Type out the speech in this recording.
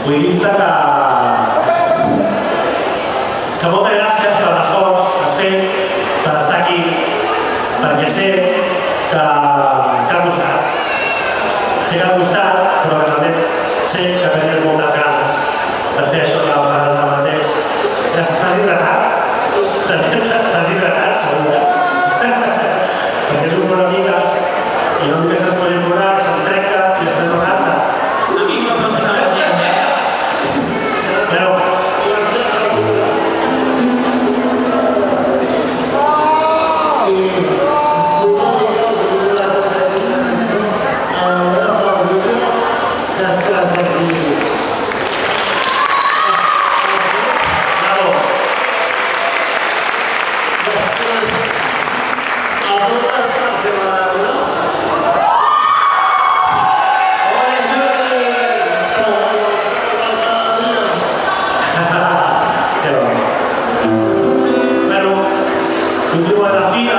vull dir-te que moltes gràcies per l'esforç que has fet, per estar aquí, perquè sé que ha costat. Sé que ha costat, però que també sé que tenies moltes ganes de fer això que faràs ara mateix. T'has hidratat? T'has hidratat, segur? Perquè és un bon amigues i no només es pot plorar, que se'ns trenca i després no canta. A mi m'ha passat la gent, Però... Continua la fila,